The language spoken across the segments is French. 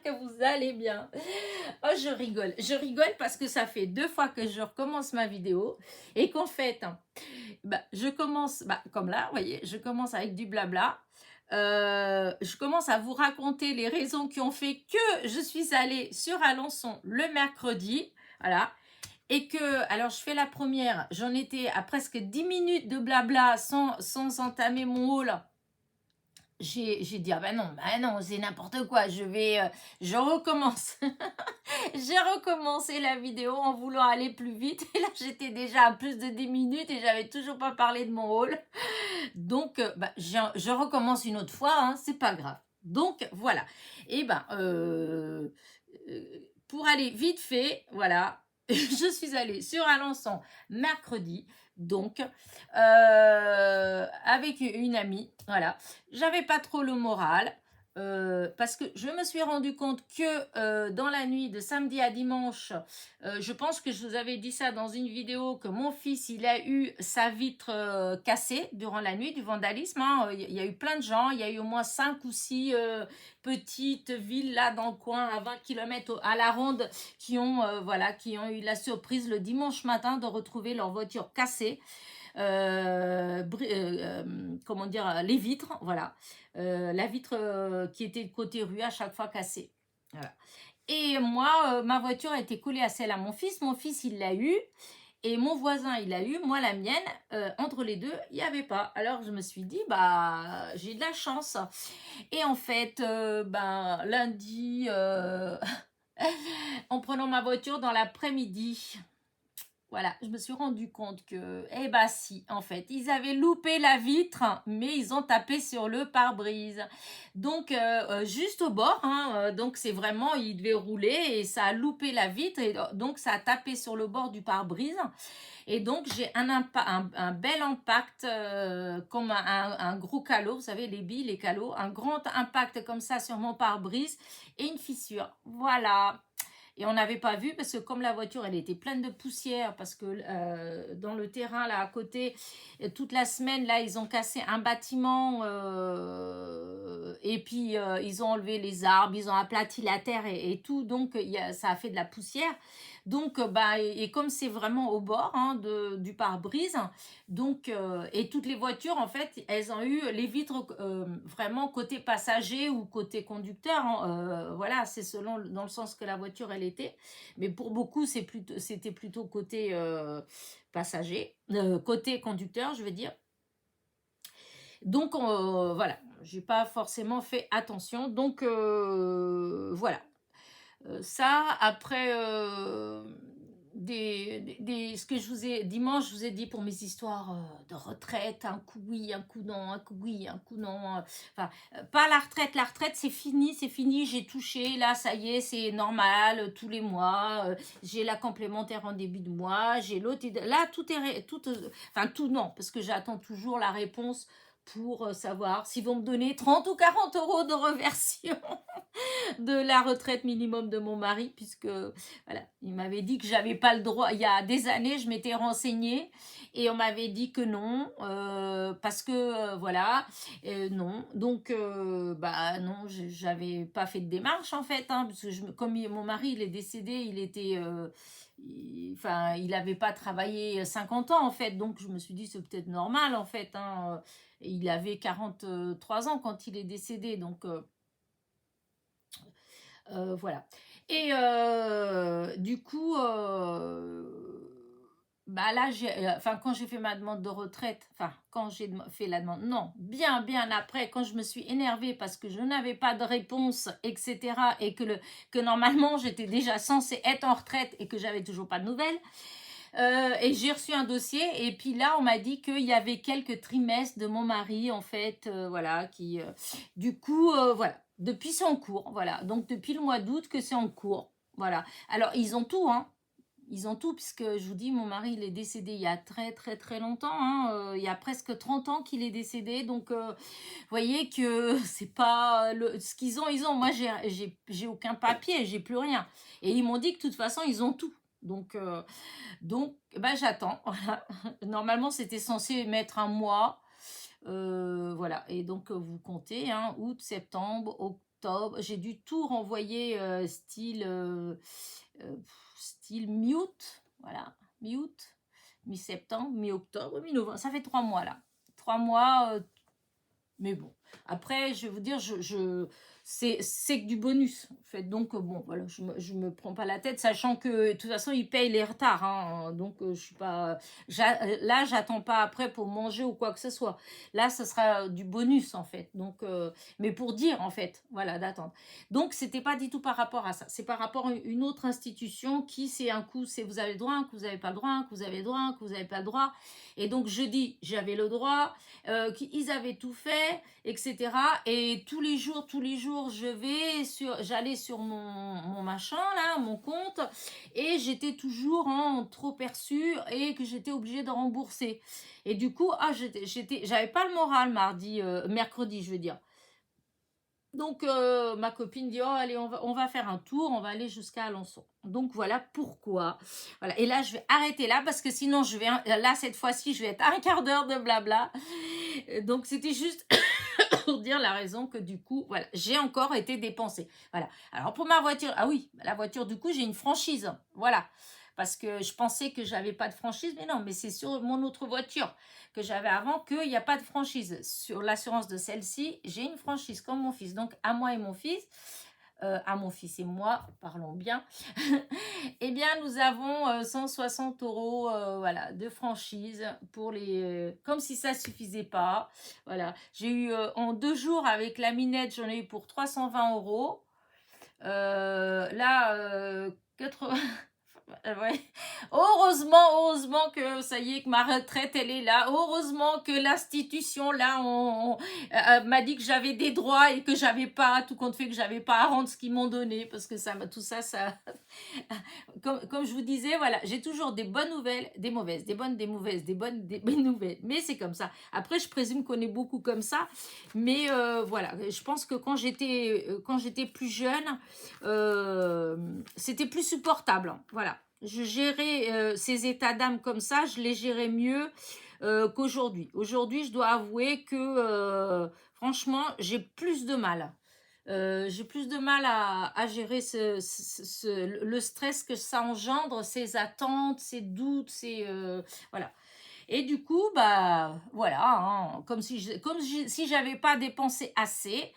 que vous allez bien. Oh, je rigole parce que ça fait 2 fois que je recommence ma vidéo et qu'en fait, je commence, comme là, vous voyez, je commence avec du blabla. Je commence à vous raconter les raisons qui ont fait que je suis allée sur Alençon le mercredi, voilà, et que, alors je fais la première, j'en étais à presque 10 minutes de blabla sans entamer mon haul. J'ai dit, ah ben non, c'est n'importe quoi, je recommence. J'ai recommencé la vidéo en voulant aller plus vite et là j'étais déjà à plus de 10 minutes et j'avais toujours pas parlé de mon haul. Donc je recommence une autre fois, hein, c'est pas grave. Donc voilà. Et pour aller vite fait, voilà, je suis allée sur Alençon mercredi, donc avec une amie, voilà. J'avais pas trop le moral. Parce que je me suis rendu compte que dans la nuit de samedi à dimanche, je pense que je vous avais dit ça dans une vidéo, que mon fils, il a eu sa vitre cassée durant la nuit, du vandalisme, hein. Il y a eu plein de gens, il y a eu au moins 5 ou 6 petites villes là dans le coin à 20 km à la ronde qui ont eu la surprise le dimanche matin de retrouver leur voiture cassée. Comment dire, les vitres, voilà. La vitre qui était de côté rue à chaque fois cassée. Voilà. Et moi, ma voiture a été collée à celle à mon fils. Mon fils, il l'a eu. Et mon voisin, il l'a eu. Moi, la mienne, entre les deux, il n'y avait pas. Alors, je me suis dit, j'ai de la chance. Et en fait, lundi, en prenant ma voiture dans l'après-midi, voilà, je me suis rendu compte que, si, en fait, ils avaient loupé la vitre, mais ils ont tapé sur le pare-brise. Donc, juste au bord, hein, donc c'est vraiment, ils devaient rouler et ça a loupé la vitre et donc ça a tapé sur le bord du pare-brise. Et donc, j'ai un bel impact, comme un gros calot, vous savez, les billes, les calots, un grand impact comme ça sur mon pare-brise et une fissure. Voilà. Et on n'avait pas vu parce que comme la voiture, elle était pleine de poussière parce que dans le terrain, là, à côté, toute la semaine, là, ils ont cassé un bâtiment et puis ils ont enlevé les arbres, ils ont aplati la terre et tout. Donc, ça a fait de la poussière. Donc, et comme c'est vraiment au bord, hein, du pare-brise, donc, et toutes les voitures, en fait, elles ont eu les vitres vraiment côté passager ou côté conducteur, hein, voilà, c'est selon dans le sens que la voiture, elle était. Mais pour beaucoup, c'était plutôt côté passager, côté conducteur, je veux dire. Donc, voilà, j'ai pas forcément fait attention. Donc, voilà. Ça, après, ce que je vous ai, dimanche, je vous ai dit pour mes histoires de retraite, un coup oui, un coup non, un coup oui, un coup non. Enfin, pas la retraite, c'est fini, j'ai touché, là, ça y est, c'est normal, tous les mois, j'ai la complémentaire en début de mois, j'ai l'autre, là, enfin, tout non, parce que j'attends toujours la réponse pour savoir s'ils vont me donner 30 ou 40 euros de reversion de la retraite minimum de mon mari, puisque voilà, il m'avait dit que j'avais pas le droit. Il y a des années, je m'étais renseignée et on m'avait dit que non, parce que voilà, non. Donc, non, j'avais pas fait de démarche en fait, hein, parce que comme mon mari il est décédé, il était. Il n'avait pas travaillé 50 ans en fait, donc je me suis dit c'est peut-être normal en fait, hein. Il avait 43 ans quand il est décédé, donc voilà. Et du coup, là, quand j'ai fait ma demande de retraite, quand j'ai fait la demande, non, bien après, quand je me suis énervée parce que je n'avais pas de réponse, etc., et que normalement, j'étais déjà censée être en retraite et que j'avais toujours pas de nouvelles. Et j'ai reçu un dossier et puis là on m'a dit qu'il y avait quelques trimestres de mon mari en fait, voilà, qui du coup voilà, depuis c'est en cours, voilà, donc depuis le mois d'août que c'est en cours, voilà. Alors ils ont tout, hein, ils ont tout, puisque je vous dis, mon mari, il est décédé il y a très, très, très longtemps, hein, il y a presque 30 ans qu'il est décédé, donc vous voyez que c'est pas ce qu'ils ont, ils ont. Moi, j'ai aucun papier, j'ai plus rien. Et ils m'ont dit que de toute façon, ils ont tout. Donc, j'attends. Voilà. Normalement, c'était censé mettre un mois. Voilà. Et donc, vous comptez, hein, août, septembre, octobre, mi-octobre. J'ai dû tout renvoyer style mi-août. Voilà, mi-août, mi-septembre, mi-octobre, mi-novembre. Ça fait 3 mois là. 3 mois, mais bon. Après, je vais vous dire, c'est que du bonus, en fait. Donc, bon, voilà, je me prends pas la tête, sachant que, de toute façon, ils payent les retards, hein. Donc, je suis pas... Là, j'attends pas après pour manger ou quoi que ce soit. Là, ce sera du bonus, en fait. Donc, mais pour dire, en fait, voilà, d'attendre. Donc, c'était pas du tout par rapport à ça. C'est par rapport à une autre institution qui, c'est un coup, c'est vous avez le droit, un coup, vous avez pas le droit, un coup, vous avez le droit, un coup, vous avez pas le droit. Et donc, jeudi, j'avais le droit, ils avaient tout fait, etc. Et tous les jours, j'allais sur mon machin là, mon compte, et j'étais toujours en trop perçu et que j'étais obligée de rembourser. Et du coup, j'avais pas le moral mercredi, je veux dire. Donc, ma copine dit, oh, allez, on va faire un tour, on va aller jusqu'à Alençon. Donc, voilà pourquoi. Voilà. Et là, je vais arrêter là parce que sinon, là, cette fois-ci, je vais être un quart d'heure de blabla. Donc, c'était juste pour dire la raison que du coup, voilà, j'ai encore été dépensée. Voilà. Alors, pour ma voiture, ah oui, la voiture, du coup, j'ai une franchise. Voilà. Parce que je pensais que j'avais pas de franchise, mais non, mais c'est sur mon autre voiture que j'avais avant qu'il n'y a pas de franchise. Sur l'assurance de celle-ci, j'ai une franchise comme mon fils. Donc, à moi et mon fils, à mon fils et moi, parlons bien, eh bien, nous avons 160 euros voilà, de franchise pour comme si ça suffisait pas. Voilà. J'ai eu en 2 jours avec la minette, j'en ai eu pour 320 euros. Là, 80... Ouais. Heureusement que ça y est, que ma retraite, elle est là. Heureusement que l'institution, là, m'a dit que j'avais des droits et que j'avais pas, tout compte fait que j'avais pas à rendre ce qu'ils m'ont donné. Parce que tout ça, comme je vous disais, voilà, j'ai toujours des bonnes nouvelles, des mauvaises, des bonnes, des mauvaises, des bonnes, des bonnes nouvelles. Mais c'est comme ça. Après, je présume qu'on est beaucoup comme ça. Mais voilà, je pense que quand j'étais plus jeune, c'était plus supportable. Voilà. Je gérais ces états d'âme comme ça, je les gérais mieux qu'aujourd'hui. Aujourd'hui, je dois avouer que franchement, j'ai plus de mal. J'ai plus de mal à gérer le stress que ça engendre, ces attentes, ces doutes, voilà. Et du coup, bah voilà, hein, si j'avais pas dépensé assez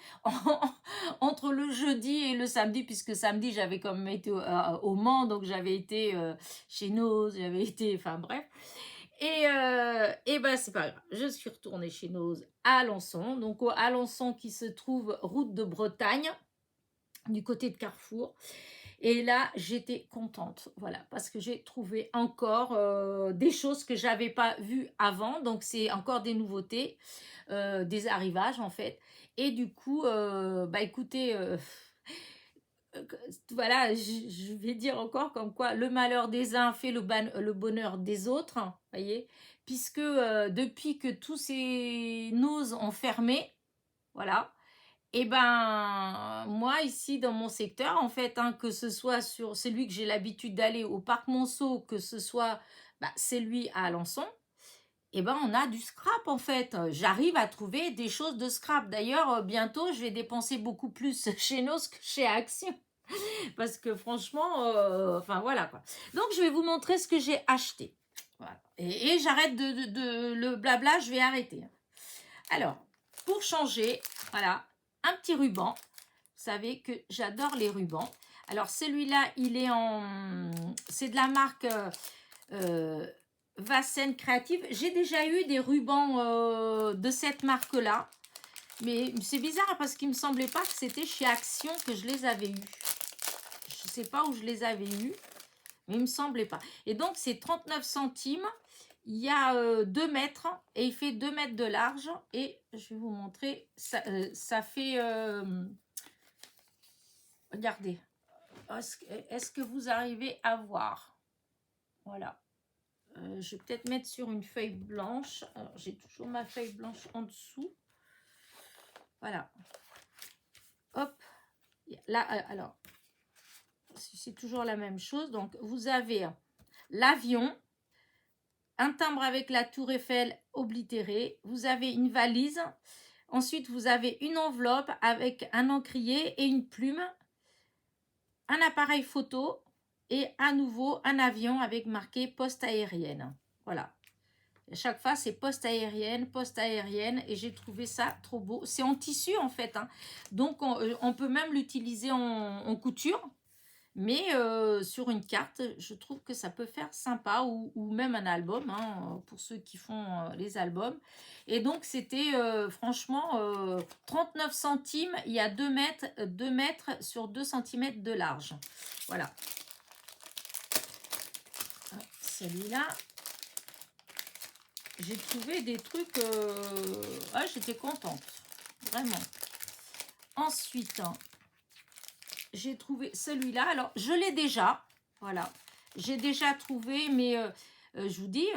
entre le jeudi et le samedi, puisque samedi j'avais quand même été au Mans, donc j'avais été chez Noz, j'avais été, enfin bref. Et ben c'est pas grave, je suis retournée chez Noz à Alençon, donc à Alençon qui se trouve route de Bretagne, du côté de Carrefour. Et là, j'étais contente, voilà, parce que j'ai trouvé encore des choses que j'avais pas vues avant. Donc, c'est encore des nouveautés, des arrivages, en fait. Et du coup, bah écoutez, voilà, je vais dire encore comme quoi le malheur des uns fait le bonheur des autres, hein, voyez, puisque depuis que tous ces noz ont fermé, voilà, et ben, moi, ici, dans mon secteur, en fait, hein, que ce soit sur celui que j'ai l'habitude d'aller au Parc Monceau, que ce soit celui à Alençon, et ben, on a du scrap, en fait. J'arrive à trouver des choses de scrap. D'ailleurs, bientôt, je vais dépenser beaucoup plus chez Nos que chez Action. Parce que franchement, enfin, voilà, quoi. Donc, je vais vous montrer ce que j'ai acheté. Voilà. Et j'arrête le blabla, je vais arrêter. Alors, pour changer, voilà, un petit ruban. Vous savez que j'adore les rubans. Alors, celui-là, c'est de la marque Vassen Creative. J'ai déjà eu des rubans de cette marque-là. Mais c'est bizarre parce qu'il ne me semblait pas que c'était chez Action que je les avais eus. Je ne sais pas où je les avais eus, mais il ne me semblait pas. Et donc, c'est 39 centimes. Il y a 2 mètres et il fait 2 mètres de large. Et je vais vous montrer, ça fait... regardez, est-ce que vous arrivez à voir? Voilà. Je vais peut-être mettre sur une feuille blanche. J'ai toujours ma feuille blanche en dessous. Voilà. Hop. Là, alors, c'est toujours la même chose. Donc, vous avez l'avion, un timbre avec la tour Eiffel oblitérée. Vous avez une valise Ensuite, vous avez une enveloppe avec un encrier et une plume, un appareil photo et à nouveau un avion avec marqué poste aérienne. Voilà. À chaque fois, c'est poste aérienne, et j'ai trouvé ça trop beau. C'est en tissu, en fait, hein. Donc, on peut même l'utiliser en couture, mais sur une carte, je trouve que ça peut faire sympa, ou même un album, hein, pour ceux qui font les albums. Et donc, c'était franchement 39 centimes. Il y a 2 mètres sur 2 cm de large. Voilà. Celui-là, j'ai trouvé des trucs... Ah, j'étais contente, vraiment. Ensuite, j'ai trouvé celui-là. Alors, je l'ai déjà, voilà. J'ai déjà trouvé, mais je vous dis,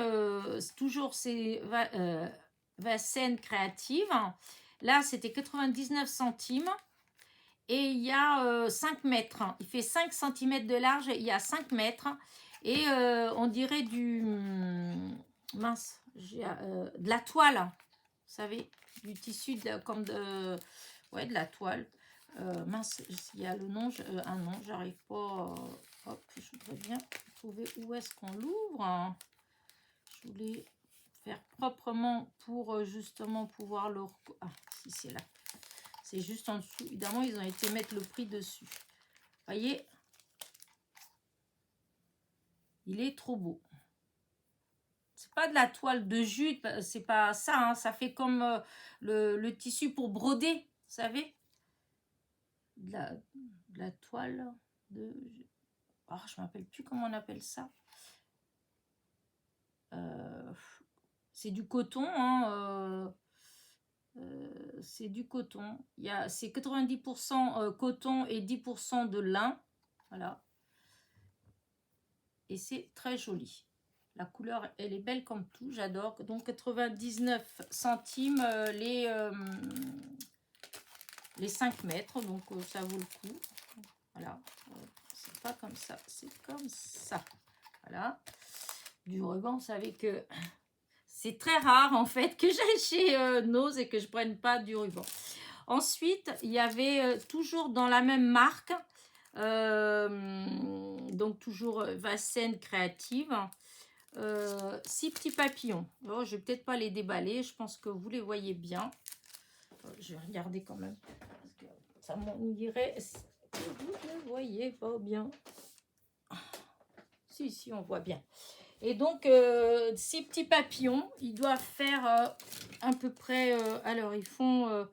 toujours c'est Vasen Créative. Là, c'était 99 centimes. Et il y a 5 mètres. Il fait 5 cm de large, il y a 5 mètres. Et on dirait du... mince, de la toile, vous savez, du tissu comme de... Ouais, de la toile. Mince, il y a le nom, un nom, j'arrive pas. Hop, je voudrais bien trouver où est-ce qu'on l'ouvre, hein. Je voulais faire proprement pour justement pouvoir le... Ah, si c'est là. C'est juste en dessous. Évidemment, ils ont été mettre le prix dessus. Voyez, il est trop beau. C'est pas de la toile de jute, c'est pas ça, hein. Ça fait comme le tissu pour broder, vous savez, de la toile de... Oh, je ne me rappelle plus comment on appelle ça. C'est du coton, hein, c'est du coton. C'est 90% coton et 10% de lin. Voilà. Et c'est très joli. La couleur, elle est belle comme tout, j'adore. Donc 99 centimes les 5 mètres, donc ça vaut le coup. Voilà, c'est pas comme ça, c'est comme ça. Voilà. Du ruban, vous savez que c'est très rare en fait que j'aille chez Nose et que je prenne pas du ruban. Ensuite, il y avait toujours dans la même marque, donc toujours Vasen Créative, 6 petits papillons. Oh, je vais peut-être pas les déballer, je pense que vous les voyez bien. Je vais regarder quand même, parce que ça m'ennuierait si vous ne les voyez pas bien. Si, on voit bien. Et donc, 6 petits papillons, ils doivent faire à peu près, alors ils font...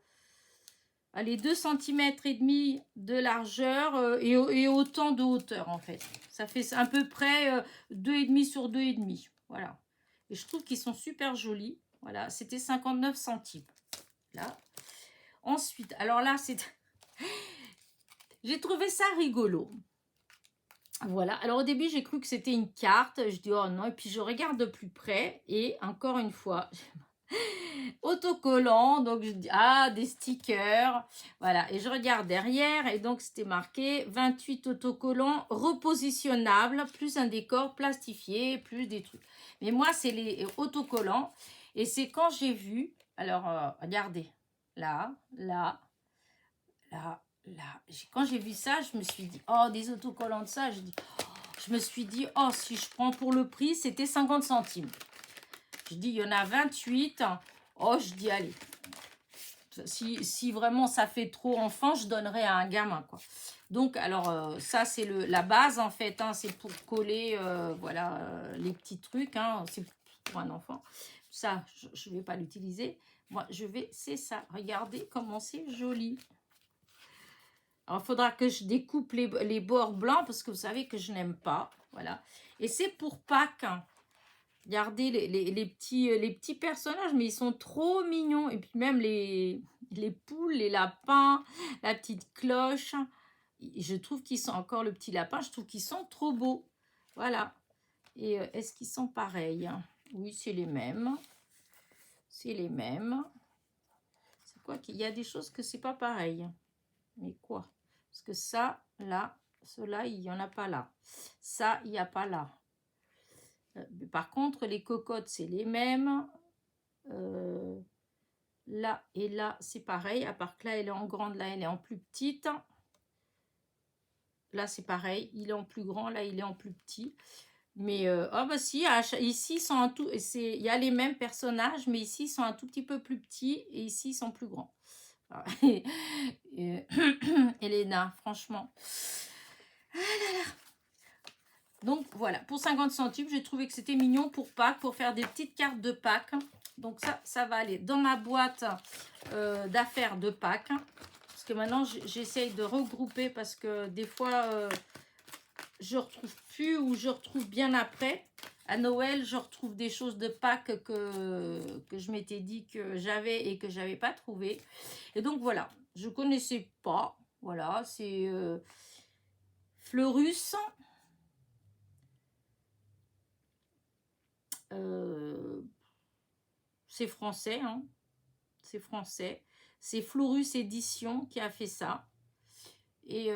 allez, 2 cm et demi de largeur et autant de hauteur en fait. Ça fait à peu près 2,5 sur 2,5. Voilà. Et je trouve qu'ils sont super jolis. Voilà, c'était 59 centimes. Là. Ensuite, alors là, c'est... J'ai trouvé ça rigolo. Voilà. Alors au début, j'ai cru que c'était une carte. Je dis, oh non. Et puis je regarde de plus près. Et encore une fois... autocollant, donc je dis ah, des stickers, voilà, et je regarde derrière et donc c'était marqué 28 autocollants repositionnables, plus un décor plastifié, plus des trucs. Mais moi c'est les autocollants, et c'est quand j'ai vu, alors regardez, là, quand j'ai vu ça, je me suis dit oh, des autocollants de ça, je me suis dit oh, si je prends pour le prix, c'était 50 centimes. Je dis il y en a 28. Oh, je dis, allez, si vraiment ça fait trop enfant, je donnerai à un gamin, quoi. Donc, alors, ça, c'est la base, en fait, hein, c'est pour coller, voilà, les petits trucs, hein, c'est pour un enfant. Ça, je ne vais pas l'utiliser. Moi, c'est ça. Regardez comment c'est joli. Alors, il faudra que je découpe les bords blancs, parce que vous savez que je n'aime pas, voilà. Et c'est pour Pâques, hein. Regardez les petits personnages, mais ils sont trop mignons. Et puis même les poules, les lapins, la petite cloche. Je trouve qu'ils sont, encore le petit lapin, je trouve qu'ils sont trop beaux. Voilà. Et est-ce qu'ils sont pareils? Oui, c'est les mêmes. C'est les mêmes. C'est quoi qu'il y a des choses que c'est pas pareil. Mais quoi? Parce que ça, là, cela, il n'y en a pas là. Ça, il n'y a pas là. Par contre, les cocottes, c'est les mêmes. Là et là, c'est pareil. À part que là, elle est en grande, là, elle est en plus petite. Là, c'est pareil. Il est en plus grand, là, il est en plus petit. Mais, ah bah si, ici, ils sont un tout, il y a les mêmes personnages, mais ici, ils sont un tout petit peu plus petits et ici, ils sont plus grands. Ah, et- Elena, franchement. Donc voilà, pour 50 centimes, j'ai trouvé que c'était mignon pour Pâques, pour faire des petites cartes de Pâques. Donc ça va aller dans ma boîte d'affaires de Pâques. Parce que maintenant, j'essaye de regrouper parce que des fois, je retrouve plus ou je retrouve bien après. À Noël, je retrouve des choses de Pâques que je m'étais dit que j'avais et que j'avais pas trouvé. Et donc voilà, je connaissais pas. Voilà, c'est Fleurus. Euh, c'est français, hein. C'est français. C'est Florus Édition qui a fait ça. Et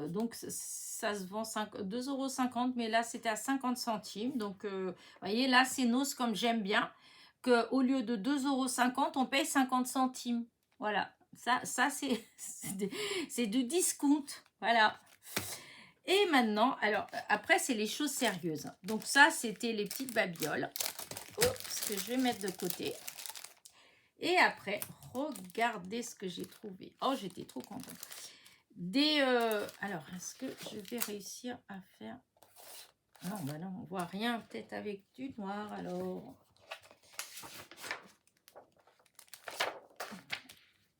donc, ça se vend 2,50 €, mais là, c'était à 50 centimes. Donc, vous voyez, là, c'est Nos comme j'aime bien, qu'au lieu de 2,50 €, on paye 50 centimes. Voilà, ça c'est du discount. Voilà. Et maintenant, alors, après, c'est les choses sérieuses. Donc, ça, c'était les petites babioles. Oups, que je vais mettre de côté. Et après, regardez ce que j'ai trouvé. Oh, j'étais trop contente. Alors, est-ce que je vais réussir à faire... Non, bah non, on voit rien. Peut-être avec du noir, alors.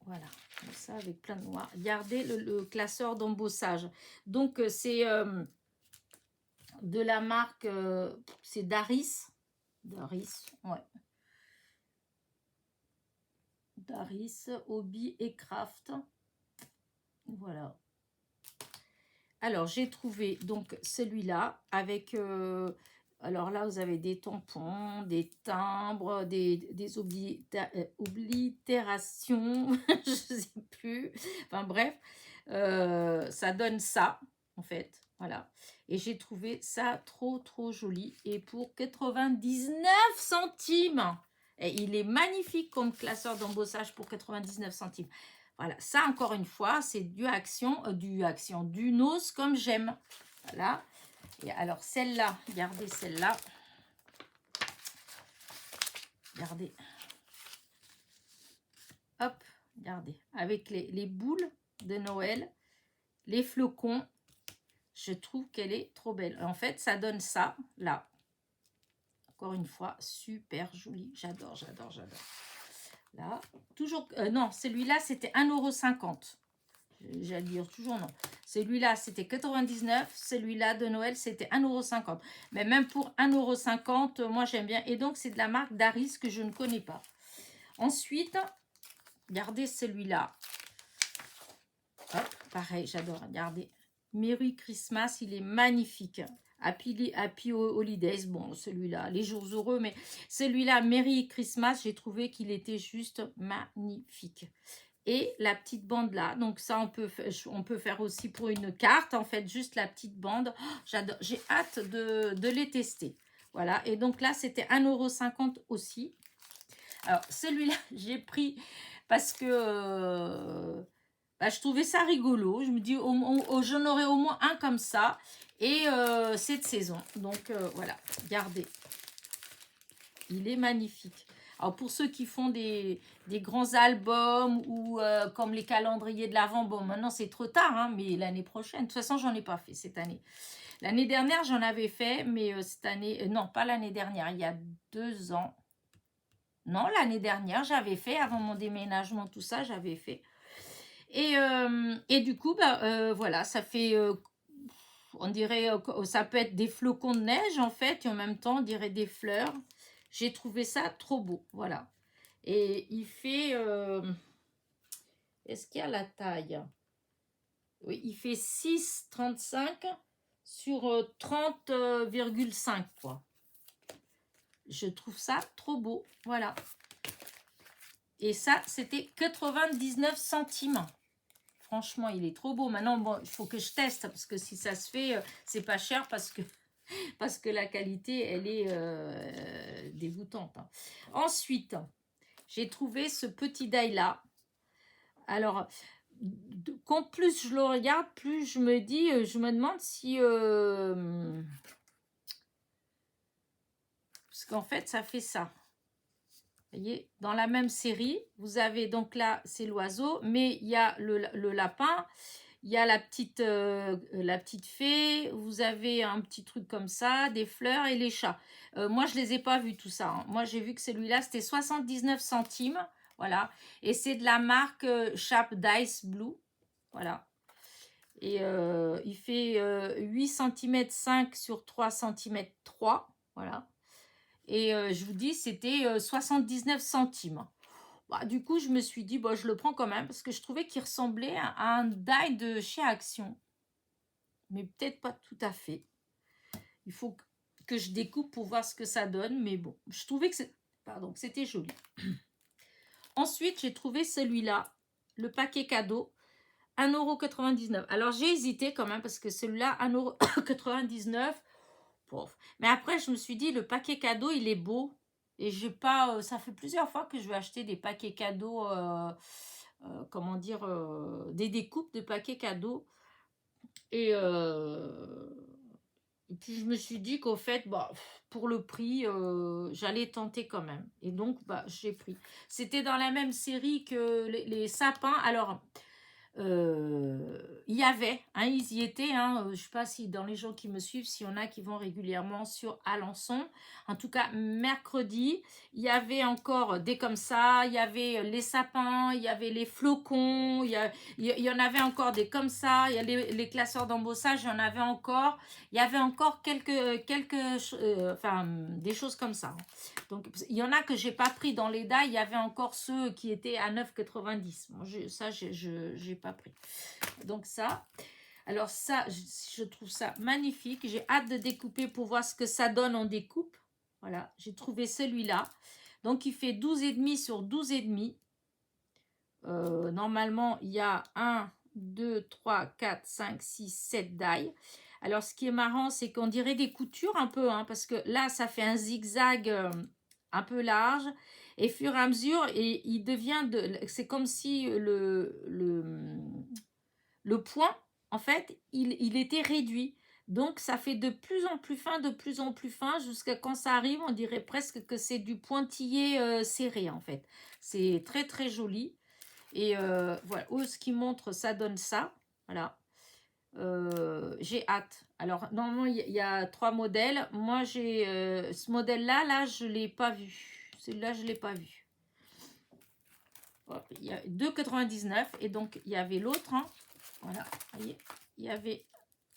Voilà, comme ça, avec plein de noir. Regardez le classeur d'embossage. Donc, c'est de la marque... c'est Daris. Daris, ouais. Daris, Hobby et Craft. Voilà. Alors, j'ai trouvé donc celui-là avec... alors là, vous avez des tampons, des timbres, des oblitérations, je ne sais plus. Enfin bref, ça donne ça, en fait. Voilà. Et j'ai trouvé ça trop, trop joli. Et pour 99 centimes. Et il est magnifique comme classeur d'embossage pour 99 centimes. Voilà, ça encore une fois, c'est du Nos comme j'aime. Voilà. Et alors celle-là, regardez celle-là. Regardez. Hop, regardez. Avec les boules de Noël, les flocons, je trouve qu'elle est trop belle. En fait, ça donne ça, là. Encore une fois, super joli. J'adore, j'adore, j'adore. Là, toujours... non, celui-là, c'était 1,50 €. J'allais dire toujours non. Celui-là, c'était 99. Celui-là de Noël, c'était 1,50 €. Mais même pour 1,50 €, moi, j'aime bien. Et donc, c'est de la marque Daris que je ne connais pas. Ensuite, regardez celui-là. Hop, pareil, j'adore. Regardez. Merry Christmas, il est magnifique. Happy Holidays, bon, celui-là, les jours heureux, mais celui-là, Merry Christmas, j'ai trouvé qu'il était juste magnifique. Et la petite bande là, donc ça on peut faire aussi pour une carte, en fait, juste la petite bande. Oh, j'adore, j'ai hâte de les tester. Voilà, et donc là c'était 1,50 € aussi. Alors celui-là j'ai pris parce que bah, je trouvais ça rigolo. Je me dis j'en aurais au moins un comme ça. Et c'est de saison, donc voilà, regardez, il est magnifique. Alors pour ceux qui font des grands albums ou comme les calendriers de l'Avent, bon maintenant c'est trop tard, hein, mais l'année prochaine, de toute façon j'en ai pas fait cette année. L'année dernière j'en avais fait, mais cette année, non pas l'année dernière, il y a 2 ans. Non, l'année dernière j'avais fait, avant mon déménagement, tout ça j'avais fait. Et du coup, bah, voilà, ça fait, on dirait, ça peut être des flocons de neige en fait, et en même temps on dirait des fleurs. J'ai trouvé ça trop beau, voilà. Et il fait... est-ce qu'il y a la taille? Oui, il fait 6,35 sur 30,5, quoi. Je trouve ça trop beau, voilà. Et ça, c'était 99 centimes. Franchement, il est trop beau. Maintenant, bon, il faut que je teste, parce que si ça se fait, c'est pas cher, parce que la qualité, elle est dégoûtante. Ensuite... j'ai trouvé ce petit die-là. Alors, plus je le regarde, plus je me dis, je me demande si... parce qu'en fait, ça fait ça. Vous voyez, dans la même série, vous avez donc là, c'est l'oiseau, mais il y a le lapin, il y a la petite fée, vous avez un petit truc comme ça, des fleurs et les chats. Moi, je ne les ai pas vus tout ça, hein. Moi, j'ai vu que celui-là, c'était 79 centimes. Voilà. Et c'est de la marque Sharp Dice Blue. Voilà. Et il fait 8 cm 5 sur 3 cm 3. Voilà. Et je vous dis, c'était 79 centimes. Bah, du coup, je me suis dit, bah, je le prends quand même parce que je trouvais qu'il ressemblait à un die de chez Action. Mais peut-être pas tout à fait. Il faut que je découpe pour voir ce que ça donne. Mais bon, je trouvais que c'était joli. Ensuite, j'ai trouvé celui-là, le paquet cadeau, 1,99 €. Alors, j'ai hésité quand même parce que celui-là, 1,99 €. Mais après, je me suis dit, le paquet cadeau, il est beau. Et j'ai pas, ça fait plusieurs fois que je vais acheter des paquets cadeaux, comment dire, des découpes de paquets cadeaux. Et, et puis je me suis dit qu'au fait, bah, pour le prix, j'allais tenter quand même. Et donc, bah, j'ai pris. C'était dans la même série que les sapins. Alors, il y avait, hein, ils y étaient, hein, je ne sais pas si dans les gens qui me suivent, s'il y en a qui vont régulièrement sur Alençon. En tout cas, mercredi, il y avait encore des comme ça, il y avait les sapins, il y avait les flocons, il y en avait encore des comme ça, il y a les classeurs d'embossage, il y en avait encore. Il y avait encore enfin, des choses comme ça. Donc, il y en a que j'ai pas pris dans les dalles. Il y avait encore ceux qui étaient à 9,90 €. Bon, ça, j'ai pas pris. Donc ça, alors ça, je trouve ça magnifique. J'ai hâte de découper pour voir ce que ça donne en découpe. Voilà, j'ai trouvé celui-là. Donc, il fait 12,5 sur 12,5. Normalement, il y a 1, 2, 3, 4, 5, 6, 7 dailles. Alors, ce qui est marrant, c'est qu'on dirait des coutures un peu, hein, parce que là, ça fait un zigzag un peu large. Et fur et à mesure, il devient c'est comme si le point, en fait, il était réduit. Donc, ça fait de plus en plus fin, jusqu'à quand ça arrive, on dirait presque que c'est du pointillé serré, en fait. C'est très, très joli. Et voilà, ce qui montre, ça donne ça. Voilà. J'ai hâte. Alors, normalement, il y a 3 modèles. Moi, j'ai ce modèle-là, là, je ne l'ai pas vu. Celui-là, je ne l'ai pas vu. Hop, il y a 2,99 €. Et donc, il y avait l'autre. Hein. Voilà, vous voyez, il y avait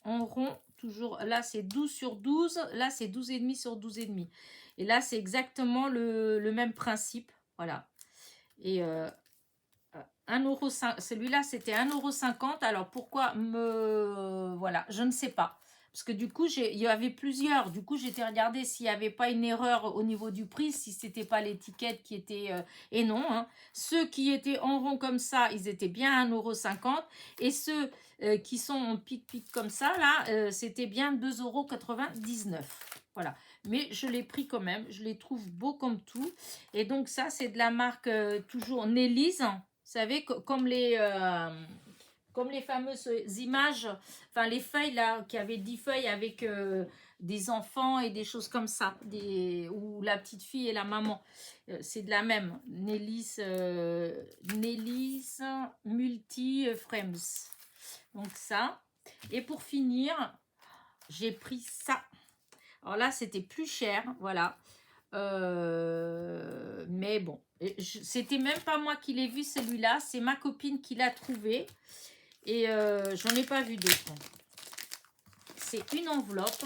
en rond, toujours. Là, c'est 12 sur 12. Là, c'est 12,5 sur 12,5. Et là, c'est exactement le même principe. Voilà. Et 1,50 €, celui-là c'était 1,50 €. Alors pourquoi voilà, je ne sais pas. Parce que du coup, il y avait plusieurs. Du coup, j'étais regardé s'il n'y avait pas une erreur au niveau du prix, si c'était pas l'étiquette qui était... et non, hein. Ceux qui étaient en rond comme ça, ils étaient bien à 1,50 €. Et ceux qui sont en pic-pic comme ça, là, c'était bien 2,99 €. Voilà. Mais je l'ai pris quand même. Je les trouve beaux comme tout. Et donc ça, c'est de la marque toujours Nelly's. Vous savez, comme les fameuses images, enfin les feuilles là, qui avaient 10 feuilles avec des enfants et des choses comme ça, ou la petite fille et la maman. C'est de la même. Nelly's Multi Frames. Donc ça. Et pour finir, j'ai pris ça. Alors là, c'était plus cher, voilà. Mais bon, c'était même pas moi qui l'ai vu celui-là, c'est ma copine qui l'a trouvé. Et j'en ai pas vu d'autres. C'est une enveloppe.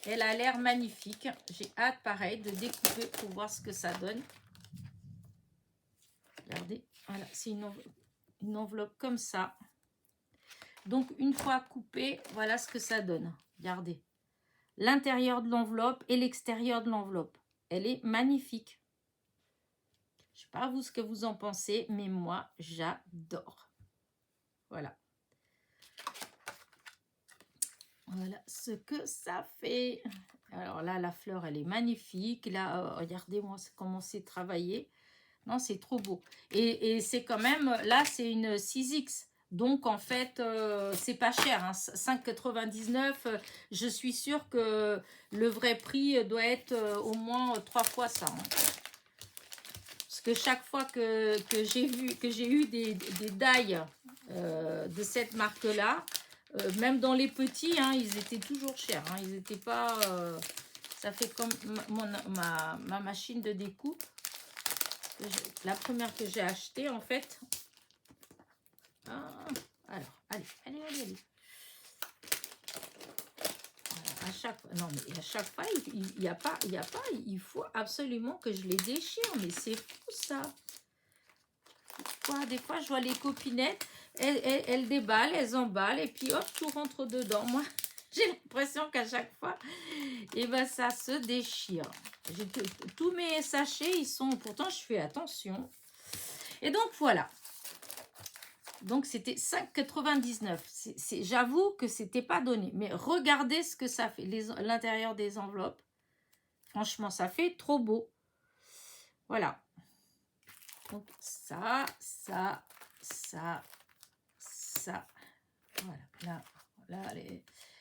Elle a l'air magnifique. J'ai hâte, pareil, de découper pour voir ce que ça donne. Regardez, voilà, c'est une enveloppe comme ça. Donc, une fois coupée, voilà ce que ça donne. Regardez. L'intérieur de l'enveloppe et l'extérieur de l'enveloppe. Elle est magnifique. Je ne sais pas vous ce que vous en pensez, mais moi, j'adore. Voilà. Voilà ce que ça fait. Alors là, la fleur, elle est magnifique. Là, regardez-moi comment c'est travaillé. Non, c'est trop beau. Et c'est quand même, là, c'est une 6X. Donc, en fait, c'est pas cher. Hein. 5,99. Je suis sûre que le vrai prix doit être au moins 3 fois ça. Hein. Parce que chaque fois que j'ai eu des die de cette marque-là, même dans les petits, hein, ils étaient toujours chers. Hein. Ils n'étaient pas... ça fait comme ma machine de découpe. La première que j'ai achetée, en fait. Ah, alors, allez. Voilà, à chaque fois, non, mais à chaque fois, il y a pas, il faut absolument que je les déchire. Mais c'est fou, ça. Des fois, je vois les copinettes, elles déballent, elles emballent, et puis hop, tout rentre dedans. Moi, j'ai l'impression qu'à chaque fois, et ben, ça se déchire. Tous mes sachets, ils sont... Pourtant, je fais attention. Et donc, voilà. Donc, c'était 5,99. J'avoue que c'était pas donné. Mais regardez ce que ça fait, l'intérieur des enveloppes. Franchement, ça fait trop beau. Voilà. Donc, ça. Voilà. Là,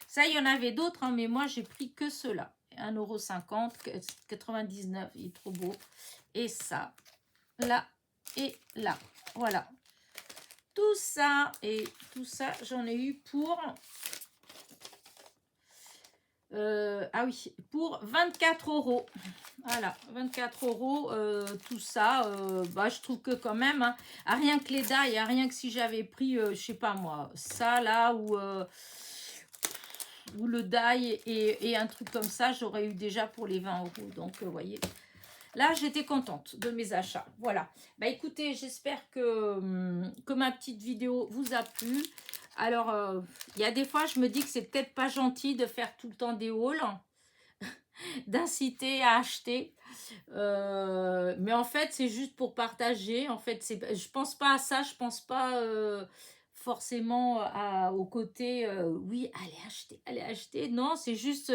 ça, il y en avait d'autres, hein, mais moi, j'ai pris que ceux-là. 1,50 €, 99, il est trop beau. Et ça, là et là. Voilà. Tout ça, et tout ça, j'en ai eu pour... ah oui, pour 24 €. Voilà, 24 €, tout ça. Bah, je trouve que quand même, hein, à rien que les dailles, à rien que si j'avais pris, je sais pas moi, ça là, ou le die et un truc comme ça, j'aurais eu déjà pour les 20 €. Donc, vous voyez, là, j'étais contente de mes achats. Voilà. Bah, écoutez, j'espère que ma petite vidéo vous a plu. Alors, il y a des fois, je me dis que c'est peut-être pas gentil de faire tout le temps des hauls, d'inciter à acheter. Mais en fait, c'est juste pour partager. En fait, je pense pas à ça. Je pense pas forcément au côté, oui, allez acheter. Non, c'est juste...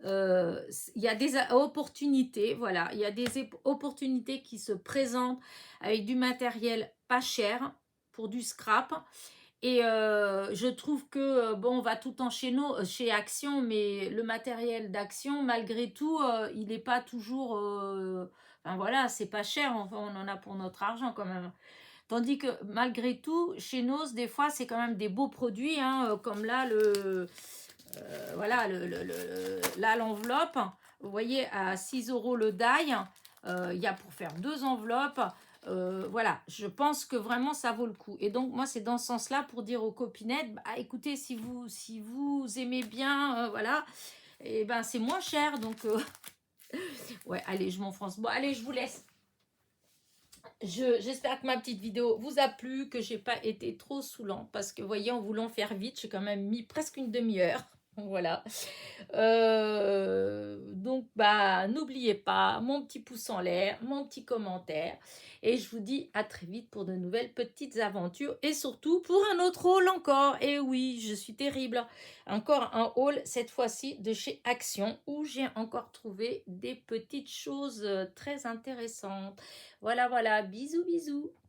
il y a des opportunités, voilà, il y a des opportunités qui se présentent avec du matériel pas cher pour du scrap. Et je trouve que, bon, on va tout le temps chez Action, mais le matériel d'Action, malgré tout, il n'est pas toujours... enfin voilà, c'est pas cher, enfin, on en a pour notre argent quand même. Tandis que malgré tout, chez Nos, des fois, c'est quand même des beaux produits, hein, comme là, voilà, là, l'enveloppe, vous voyez, à 6 € le die, il y a pour faire 2 enveloppes. Voilà, je pense que vraiment ça vaut le coup. Et donc, moi, c'est dans ce sens-là pour dire aux copinettes, bah, écoutez, si vous aimez bien, voilà, et ben c'est moins cher. Donc, ouais, allez, je m'enfonce. Bon, allez, je vous laisse. J'espère que ma petite vidéo vous a plu, que j'ai pas été trop saoulant, parce que, vous voyez, en voulant faire vite, j'ai quand même mis presque une demi-heure. Voilà. Donc, bah, n'oubliez pas mon petit pouce en l'air, mon petit commentaire. Et je vous dis à très vite pour de nouvelles petites aventures. Et surtout pour un autre haul encore. Et oui, je suis terrible. Encore un haul, cette fois-ci de chez Action, où j'ai encore trouvé des petites choses très intéressantes. Voilà, voilà. Bisous, bisous.